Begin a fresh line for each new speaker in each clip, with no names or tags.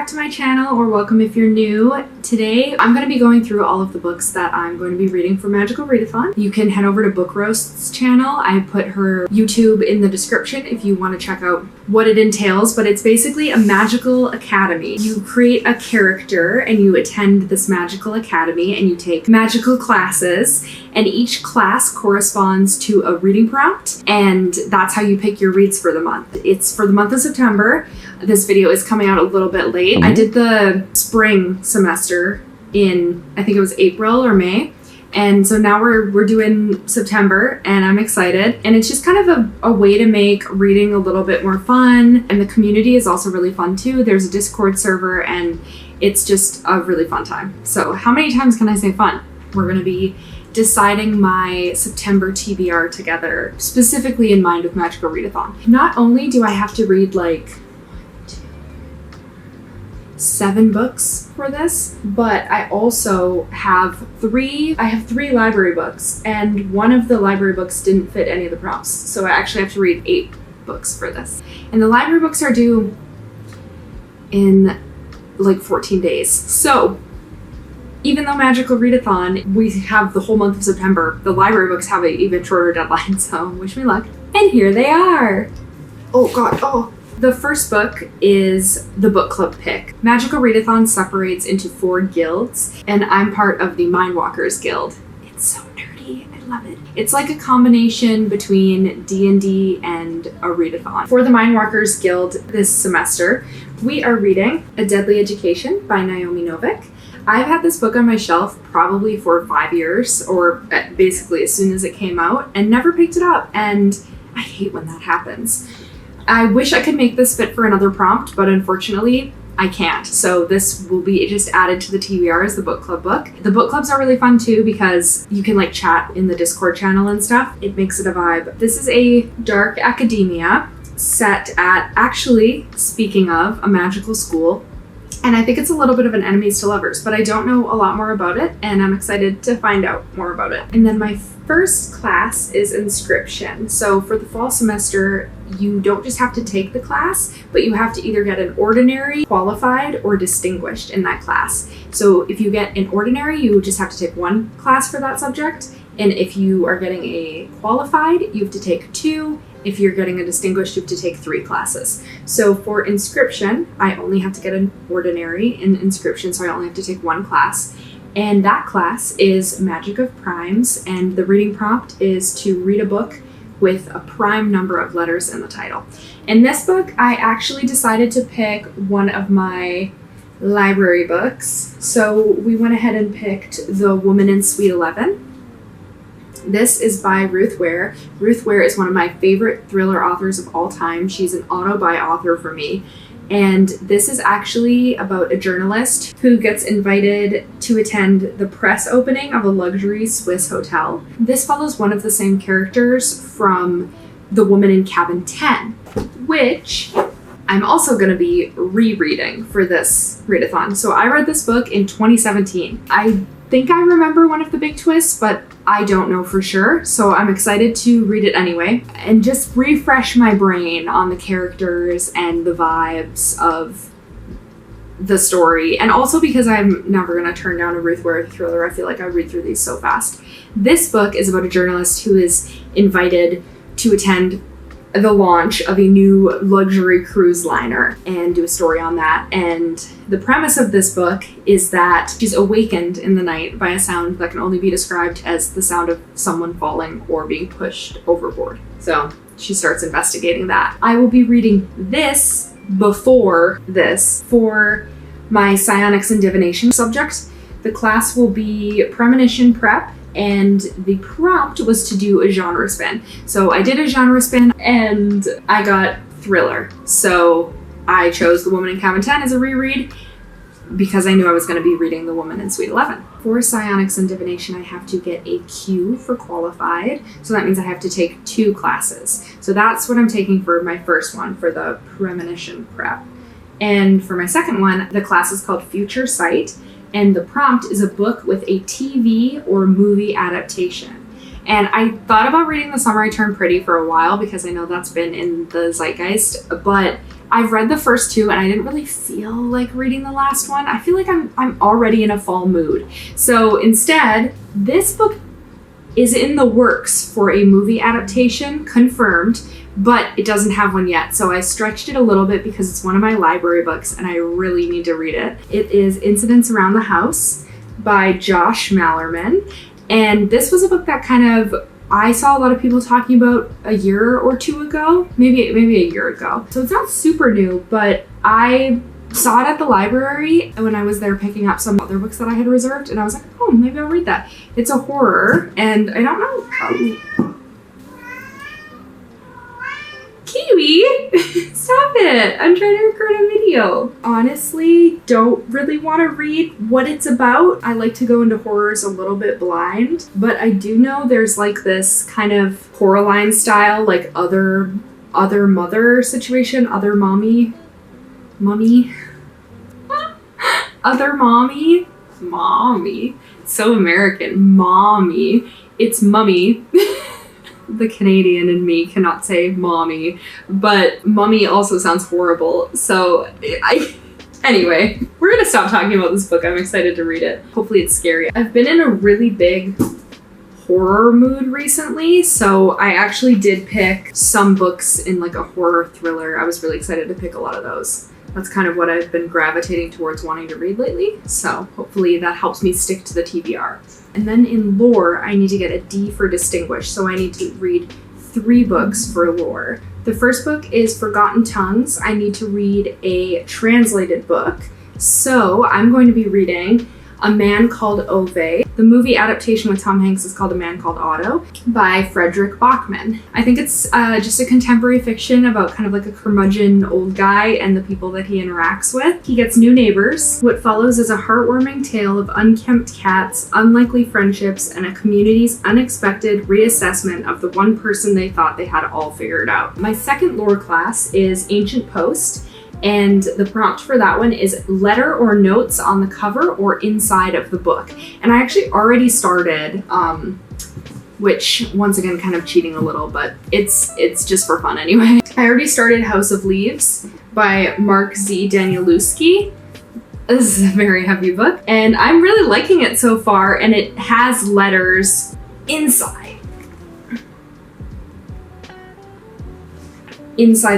back to my channel, or welcome if you're new. Today I'm going to be going through all of the books that I'm going to be reading for Magical Readathon. You can head over to Book Roast's channel. I put her YouTube in the description if you want to check out what it entails, but it's basically a magical academy. You create a character and you attend this magical academy and you take magical classes, and each class corresponds to a reading prompt, and that's how you pick your reads for the month. It's for the month of September. This video is coming out a little bit late. I did the spring semester in, I think it was April or May. And so now we're doing September, and I'm excited. And it's just kind of a way to make reading a little bit more fun. And the community is also really fun too. There's a Discord server, and it's just a really fun time. So how many times can I say fun? We're gonna be deciding my September TBR together, specifically in mind with Magical Readathon. Not only do I have to read like 7 books for this, but I also have three library books, and one of the library books didn't fit any of the prompts, so I actually have to read 8 books for this. And the library books are due in like 14 days. So even though Magical Readathon, we have the whole month of September, the library books have an even shorter deadline, so wish me luck. And here they are. Oh god, The first book is the book club pick. Magical Readathon separates into 4 guilds, and I'm part of the Mindwalkers Guild. It's so nerdy, I love it. It's like a combination between D&D and a readathon. For the Mindwalkers Guild this semester, we are reading A Deadly Education by Naomi Novik. I've had this book on my shelf probably for 5 years, or basically as soon as it came out, and never picked it up, and I hate when that happens. I wish I could make this fit for another prompt, but unfortunately I can't. So this will be just added to the TBR as the book club book. The book clubs are really fun too because you can like chat in the Discord channel and stuff. It makes it a vibe. This is a dark academia set at, actually, speaking of, a magical school. And I think it's a little bit of an enemies to lovers, but I don't know a lot more about it, and I'm excited to find out more about it. And then my first class is Inscription. So for the fall semester, you don't just have to take the class, but you have to either get an ordinary, qualified, or distinguished in that class. So if you get an ordinary, you just have to take 1 class for that subject. And if you are getting a qualified, you have to take 2. If you're getting a distinguished, you have to take 3 classes. So for Inscription, I only have to get an ordinary in Inscription, so I only have to take 1 class. And that class is Magic of Primes, and the reading prompt is to read a book with a prime number of letters in the title. In this book, I actually decided to pick one of my library books. So we went ahead and picked The Woman in Suite 11. This is by Ruth Ware. Ruth Ware is one of my favorite thriller authors of all time. She's an auto-buy author for me. And this is actually about a journalist who gets invited to attend the press opening of a luxury Swiss hotel. This follows one of the same characters from The Woman in Cabin 10, which I'm also going to be rereading for this readathon. So I read this book in 2017. I think I remember one of the big twists, but I don't know for sure, so I'm excited to read it anyway and just refresh my brain on the characters and the vibes of the story. And also because I'm never going to turn down a Ruth Ware thriller. I feel like I read through these so fast. This book is about a journalist who is invited to attend the launch of a new luxury cruise liner and do a story on that. And the premise of this book is that she's awakened in the night by a sound that can only be described as the sound of someone falling or being pushed overboard. So she starts investigating that. I will be reading this before this for my psionics and divination subject. The class will be Premonition Prep, and the prompt was to do a genre spin. So I did a genre spin and I got thriller. So I chose The Woman in Cabin 10 as a reread because I knew I was going to be reading The Woman in Suite 11. For psionics and divination, I have to get a Q for qualified. So that means I have to take 2 classes. So that's what I'm taking for my first one, for the Premonition Prep. And for my second one, the class is called Future Sight. And the prompt is a book with a TV or movie adaptation. And I thought about reading The Summer I Turned Pretty for a while because I know that's been in the zeitgeist, but I've read the first two and I didn't really feel like reading the last one. I feel like I'm already in a fall mood. So instead, this book is in the works for a movie adaptation, confirmed, but it doesn't have one yet. So I stretched it a little bit because it's one of my library books and I really need to read it. It is Incidents Around the House by Josh Malerman. And this was a book that I saw a lot of people talking about a year or two ago, maybe a year ago. So it's not super new, but I saw it at the library when I was there picking up some other books that I had reserved, and I was like, oh, maybe I'll read that. It's a horror, and I don't know. Kiwi, stop it. I'm trying to record a video. Honestly, don't really want to read what it's about. I like to go into horrors a little bit blind, but I do know there's like this kind of Coraline style, like other mother situation, other mommy, other mommy, so American, mommy, it's mummy. The Canadian in me cannot say mommy, but mummy also sounds horrible. So anyway, we're gonna stop talking about this book. I'm excited to read it. Hopefully it's scary. I've been in a really big horror mood recently, so I actually did pick some books in like a horror thriller. I was really excited to pick a lot of those. That's kind of what I've been gravitating towards wanting to read lately. So hopefully that helps me stick to the TBR. And then in lore, I need to get a D for distinguished. So I need to read 3 books for lore. The first book is Forgotten Tongues. I need to read a translated book. So I'm going to be reading A Man Called Ove. The movie adaptation with Tom Hanks is called A Man Called Otto by Frederick Bachman. I think it's just a contemporary fiction about kind of like a curmudgeon old guy and the people that he interacts with. He gets new neighbors. What follows is a heartwarming tale of unkempt cats, unlikely friendships, and a community's unexpected reassessment of the one person they thought they had all figured out. My second lore class is Ancient Post. And the prompt for that one is letter or notes on the cover or inside of the book. And I actually already started, which once again, kind of cheating a little, but it's just for fun anyway. I already started House of Leaves by Mark Z. Danielewski. This is a very heavy book and I'm really liking it so far, and it has letters inside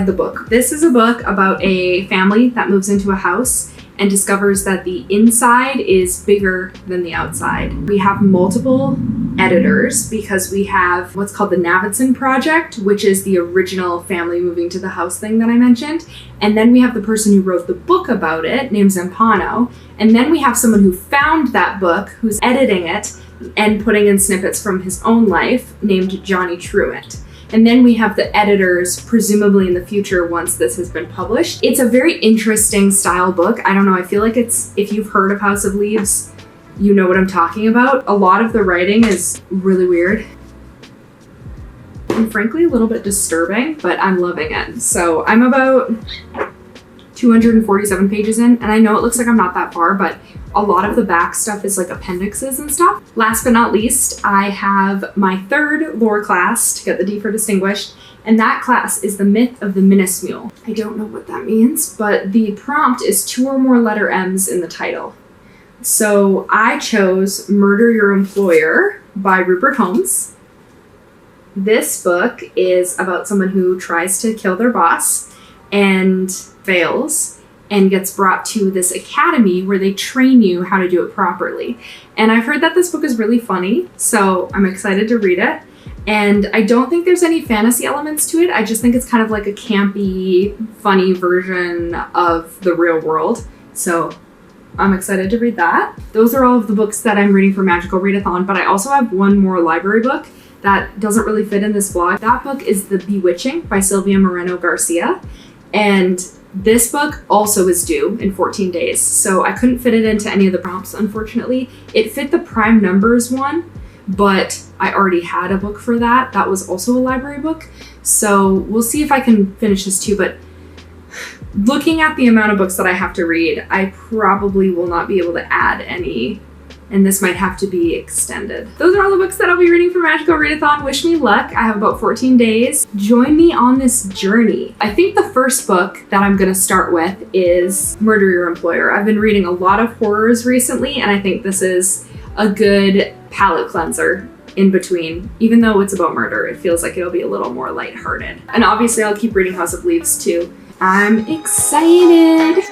the book. This is a book about a family that moves into a house and discovers that the inside is bigger than the outside. We have multiple editors because we have what's called the Navidson Project, which is the original family moving to the house thing that I mentioned. And then we have the person who wrote the book about it, named Zampano. And then we have someone who found that book, who's editing it and putting in snippets from his own life, named Johnny Truant. And then we have the editors, presumably in the future once this has been published. It's a very interesting style book. I don't know, I feel like if you've heard of House of Leaves, you know what I'm talking about. A lot of the writing is really weird and frankly a little bit disturbing, but I'm loving it. So I'm about 247 pages in, and I know it looks like I'm not that far, but a lot of the back stuff is like appendixes and stuff. Last but not least, I have my third lore class to get the D for distinguished, and that class is The Myth of the Minusmule. I don't know what that means, but the prompt is 2 or more letter M's in the title. So I chose Murder Your Employer by Rupert Holmes. This book is about someone who tries to kill their boss and fails, and gets brought to this academy where they train you how to do it properly. And I've heard that this book is really funny, so I'm excited to read it. And I don't think there's any fantasy elements to it. I just think it's kind of like a campy, funny version of the real world. So I'm excited to read that. Those are all of the books that I'm reading for Magical Readathon, but I also have one more library book that doesn't really fit in this vlog. That book is The Bewitching by Sylvia Moreno Garcia. And this book also is due in 14 days, so I couldn't fit it into any of the prompts, unfortunately. It fit the prime numbers one, but I already had a book for that. That was also a library book, so we'll see if I can finish this too, but looking at the amount of books that I have to read, I probably will not be able to add any and this might have to be extended. Those are all the books that I'll be reading for Magical Readathon. Wish me luck. I have about 14 days. Join me on this journey. I think the first book that I'm gonna start with is Murder Your Employer. I've been reading a lot of horrors recently, and I think this is a good palate cleanser in between. Even though it's about murder, it feels like it'll be a little more lighthearted. And obviously I'll keep reading House of Leaves too. I'm excited.